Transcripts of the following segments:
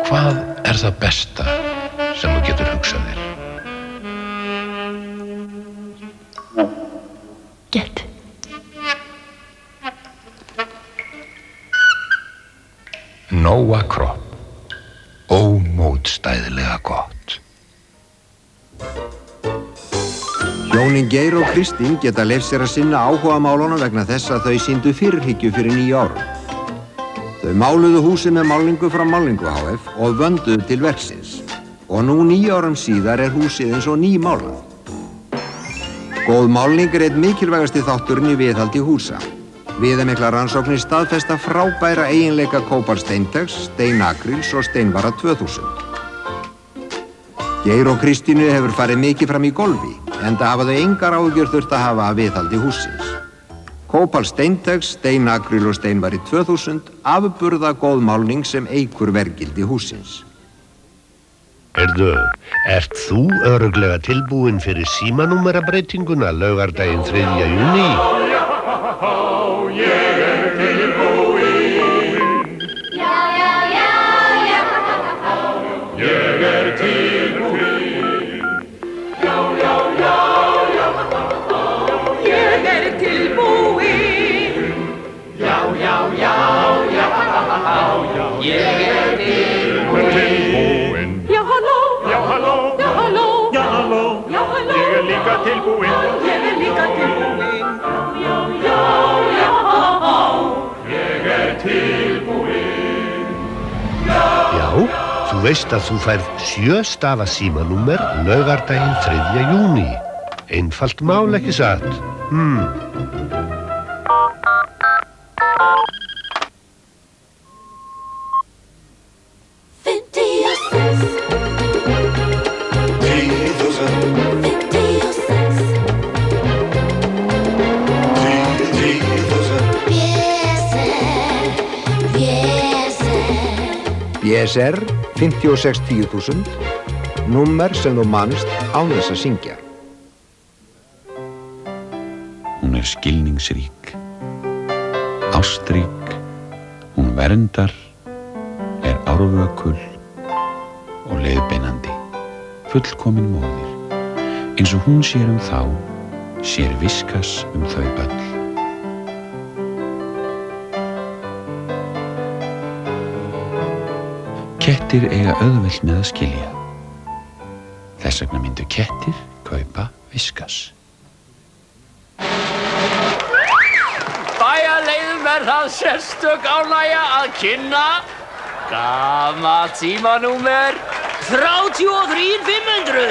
Hvað það besta sem þú getur hugsað þér? Get. Nóa kropp. Ómótstæðilega gott. Hjónin Geir og Kristín geta leyft sér að sinna áhugamálunum vegna þess að þau sýndu fyrirhyggju fyrir 9 árum. Þau máluðu húsið með málningu frá Málningu HF og vönduðu til verksins. Og nú 9 árum síðar er húsið eins og nýmálað. Góð málning er einn mikilvægasti þátturinn í viðhaldi húsa. Viðamiklar rannsóknir staðfesta frábæra eiginleika kóparsteintegs, steinakríls og steinvara 2000. Geir og Kristínu hefur farið mikið fram í golfi, enda hafa þau engar áhyggjur þurft að hafa að viðhaldi hússins. Kóparsteintegs, steinakríl og steinvari 2000 afburða góð málning sem eykur verðgildi hússins. Heyrðu, ert þú örugglega tilbúinn fyrir símanúmerabreytinguna laugardaginn 3. júní? Ég er tilbúinn. Já, já, já, já. Ég er tilbúinn. Já, já, já, já. Ég er tilbúinn. Já, já, já, já. Ég er tilbúinn. Já, halló. Já, halló. Já, halló. Já, halló. Já, halló. Ég er líka tilbúinn. Ég er líka tilbúinn. Já, já, já. Ég er tilbúinn. Já, þú veist að þú færð 7 stafa símanúmer laugardaginn 3. júní. Einfalt mál, ekki satt? BSR 5610.000, númer sem þú manst án þess að syngja. Hún er skilningsrík, ástrík, hún verndar, er árvökul og leiðbeinandi, fullkomin móðir. Eins og hún sér þá, sér Viskas þau öll. Kettir eiga auðvelt með að skilja. Þess vegna myndu kettir kaupa Viskas. Bæjarleiðum það sérstök ánægja að kynna gamalt símanúmer 33500.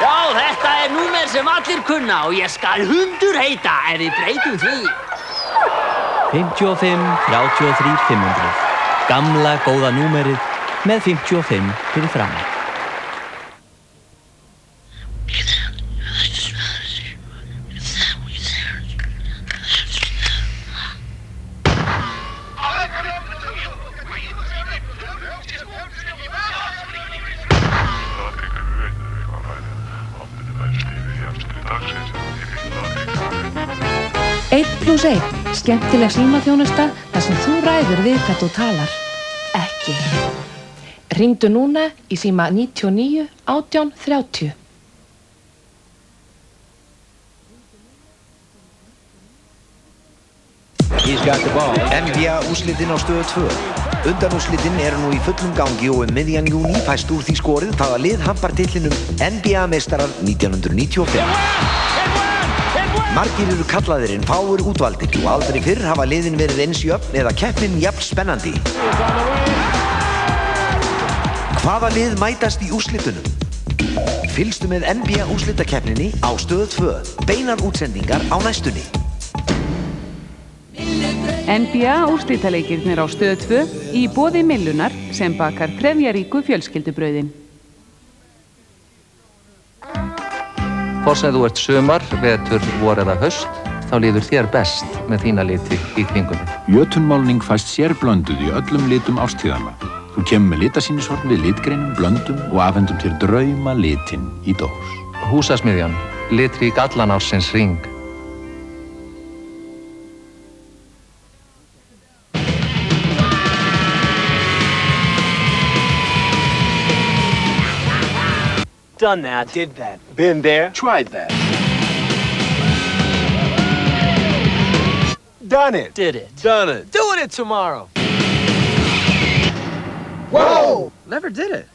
Já, þetta númer sem allir kunna og ég skal hundur heita ef við breytum því. 55 33 500. Gamla góða númerið með 55 fyrir framan. Einn plús einn, skemmtileg símaþjónusta þar sem þú ræður við hvað þú talar. Ekki. Hringdu núna í síma 99 18 30. NBA úrslitin á Stöð 2. Undanúrslitin eru nú í fullum gangi og miðjan júní fæst úr því skorið hvaða lið hampar titlinum NBA-meistarar 1995. Margir eru kallaðir en fáir útvaldir og aldrei fyrr hafa liðin verið eins jöfn eða keppnin jafn spennandi. Hvaða lið mætast í úrslitunum? Fylgstu með NBA úrslitakeppninni á Stöð 2. Beinar útsendingar á næstunni. NBA úrslitaleikirnir á Stöð 2 í boði Millunar sem bakar trefjaríku fjölskyldubrauðin. Hvort sem þú ert sumar, vetur, vor eða haust, þá líður þér best með þína liti í kringum þig. Jötunmálning fæst sérblönduð í öllum litum ástíðanna. Þú kemur með litasýnishorn við litgreinum, blöndum og afhendum þér drauma litinn í dós. Húsasmiðjan, litrík allan ársins hring. Done that. Did that. Been there. Tried that. Done it. Did it. Done it. Doing it tomorrow. Whoa! Never did it.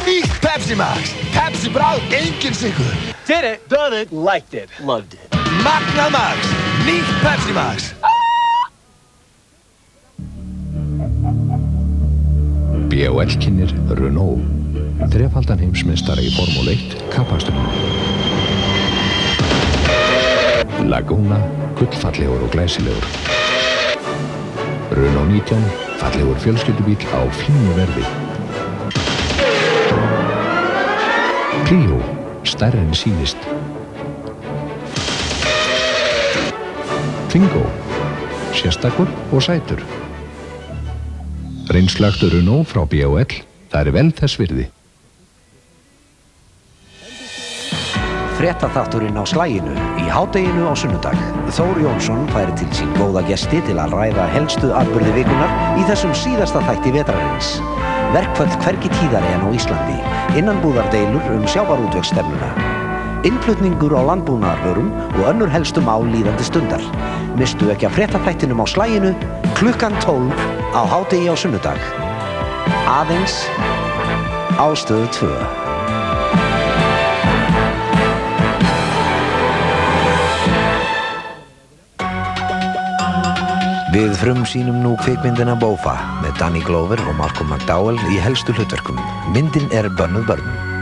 Nýtt Pepsi Max. Pepsi bráð, engin sykur. Did it. Done it. Liked it. Loved it. Magnað Max. Nýtt Pepsi Max. BOL kynnir Renault. Þrefaldan heimsmeistara í Formúlu 1 kappakstrinum. Laguna, gullfallegur og glæsilegur. Renault 19, fallegur fjölskyldubíll á fínu verði. Clio, stærri en sýnist. Twingo, sérstakur og sætur. Reynslagtur Renault frá BOL, það er vel þess virði. Fréttaþátturinn á slaginu í hádeginu á sunnudag. Þór Jónsson færi til sín góða gesti til að ræða helstu atburði vikunar í þessum síðasta þætti vetrarins. Verkföll hvergi tíðari en á Íslandi, innanbúðardeilur sjávarútvegsstefnuna, innflutningur á landbúnaðarvörum og önnur helstu mál líðandi stundar. Misstu ekki af fréttaþættinum á slaginu klukkan 12 á hádegi á sunnudag. Aðeins á Stöð 2. Við frumsýnum nú kvikmyndina Bofa með Danny Glover og Malcolm McDowell í helstu hlutverkum. Myndin er bönnuð börnum.